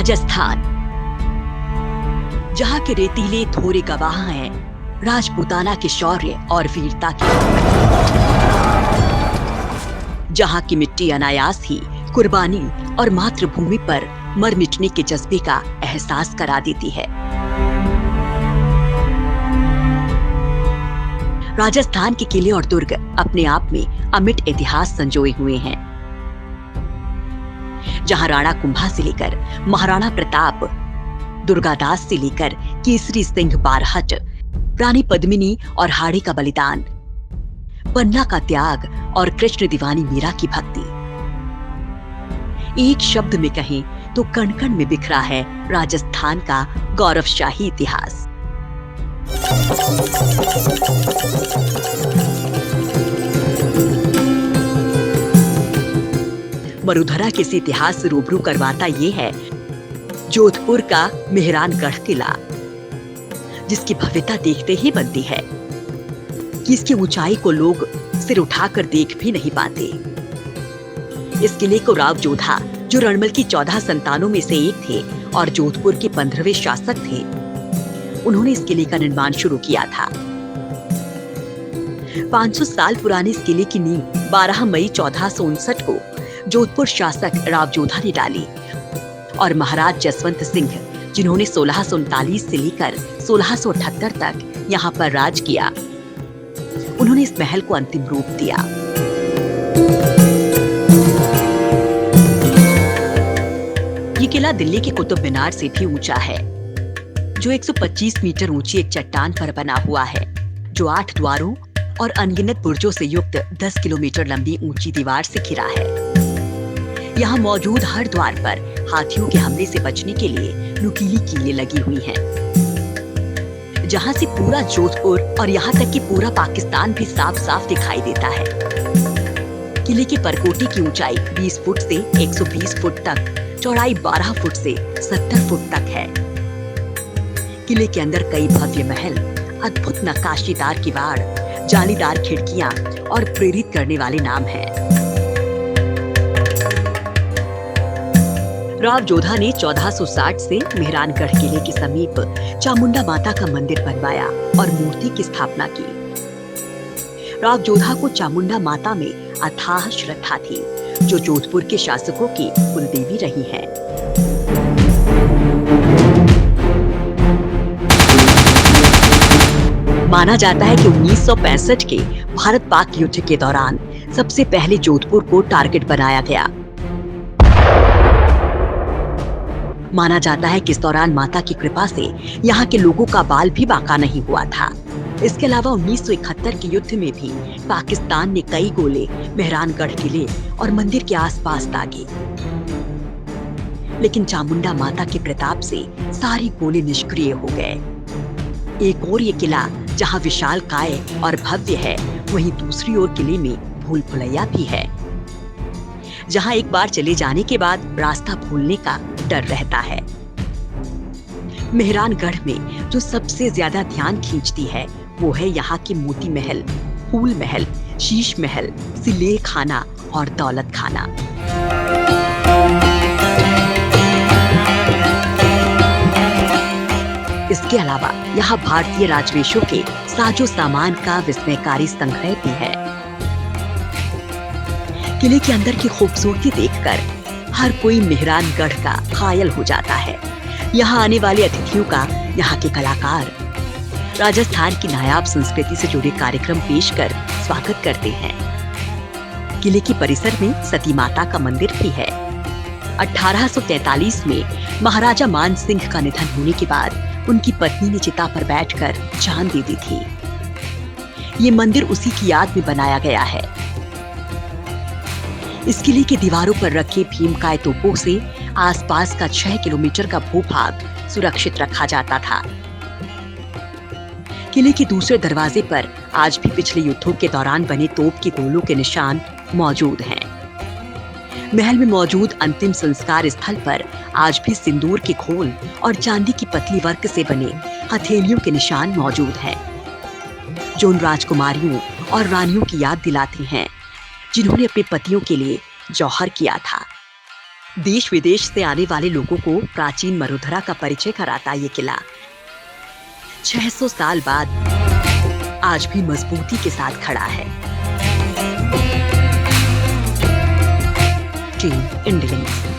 राजस्थान, जहां के रेतीले थोड़े गवाह हैं राजपूताना के शौर्य और वीरता के। जहां की मिट्टी अनायास ही कुर्बानी और मातृभूमि पर मर मिटने के जज्बे का एहसास करा देती है। राजस्थान के किले और दुर्ग अपने आप में अमिट इतिहास संजोए हुए हैं, जहां राणा कुंभा से लेकर महाराणा प्रताप, दुर्गादास से लेकर केसरी सिंह बारहट, रानी पद्मिनी और हाड़ी का बलिदान, पन्ना का त्याग और कृष्ण दीवानी मीरा की भक्ति। एक शब्द में कहें तो कण कण में बिखरा है राजस्थान का गौरवशाही इतिहास। मरुधरा के इस इतिहास से रूबरू करवाता ये है जोधपुर का मेहरानगढ़ किला, जिसकी भव्यता देखते ही बनती है कि इसकी ऊंचाई को लोग सिर उठाकर देख भी नहीं पाते। इस किले को राव जोधा, जो रणमल की 14 संतानों में से एक थे और जोधपुर के 15वें शासक थे, उन्होंने इस किले का निर्माण शुरू किया था। 500 साल पुराने इस किले की नींव 12 मई 1459 को जोधपुर शासक राव जोधा ने डाली और महाराज जसवंत सिंह, जिन्होंने 1639 से लेकर 1678 तक यहाँ पर राज किया, उन्होंने इस महल को अंतिम रूप दिया। ये किला दिल्ली के कुतुब मीनार से भी ऊंचा है, जो 125 मीटर ऊंची एक चट्टान पर बना हुआ है, जो 8 द्वारों और अनगिनत बुर्जों से युक्त 10 किलोमीटर लंबी ऊंची दीवार से घिरा है। यहाँ मौजूद हर द्वार पर हाथियों के हमले से बचने के लिए नुकीली कीलें लगी हुई हैं, जहाँ से पूरा जोधपुर और यहाँ तक कि पूरा पाकिस्तान भी साफ साफ दिखाई देता है। किले की परकोटी की ऊंचाई 20 फुट से 120 फुट तक, चौड़ाई 12 फुट से 70 फुट तक है। किले के अंदर कई भव्य महल, अद्भुत नक्काशीदार किवाड़, जालीदार खिड़कियां और प्रेरित करने वाले नाम हैं। राव जोधा ने 1460 से मेहरानगढ़ किले के समीप चामुंडा माता का मंदिर बनवाया और मूर्ति की स्थापना की। राव जोधा को चामुंडा माता में अथाह श्रद्धा थी, जो जोधपुर के शासकों की कुलदेवी रही है। माना जाता है कि 1965 के भारत पाक युद्ध के दौरान सबसे पहले जोधपुर को टारगेट बनाया गया। माना जाता है कि इस दौरान माता की कृपा से यहाँ के लोगों का बाल भी बांका नहीं हुआ था। इसके अलावा 1971 के युद्ध में भी पाकिस्तान ने कई गोले मेहरानगढ़ किले और मंदिर के आसपास दागे, लेकिन चामुंडा माता के प्रताप से सारी गोले निष्क्रिय हो गए। एक और ये किला जहाँ विशाल काय और भव्य है, वहीं दूसरी ओर किले में भूल भुलैया भी है, जहाँ एक बार चले जाने के बाद रास्ता भूलने का डर रहता है। मेहरानगढ़ में जो सबसे ज्यादा ध्यान खींचती है वो है यहाँ की मोती महल, फूल महल, शीश महल, सिलेह खाना और दौलत खाना। इसके अलावा यहाँ भारतीय राजवेशों के साजो सामान का विस्मयकारी संग्रह भी है। किले के अंदर की खूबसूरती देखकर हर कोई मेहरानगढ़ का घायल हो जाता है। यहाँ आने वाले अतिथियों का यहाँ के कलाकार राजस्थान की नायाब संस्कृति से जुड़े कार्यक्रम पेश कर स्वागत करते हैं। किले के परिसर में सती माता का मंदिर भी है। 1843 में महाराजा मान सिंह का निधन होने के बाद उनकी पत्नी ने चिता पर बैठकर जान दे दी थी। ये मंदिर उसी की याद में बनाया गया है। इस किले की दीवारों पर रखे भीमकाय तोपों से आसपास का 6 किलोमीटर का भूभाग सुरक्षित रखा जाता था। किले के दूसरे दरवाजे पर आज भी पिछले युद्धों के दौरान बने तोप के गोलों के निशान मौजूद हैं। महल में मौजूद अंतिम संस्कार स्थल पर आज भी सिंदूर के खोल और चांदी की पतली वर्क से बने हथेलियों के निशान मौजूद हैं, जो उन राजकुमारियों और रानियों की याद दिलाती हैं जिन्होंने अपने पतियों के लिए जौहर किया था। देश विदेश से आने वाले लोगों को प्राचीन मरुधरा का परिचय कराता ये किला 600 साल बाद आज भी मजबूती के साथ खड़ा है। Team India.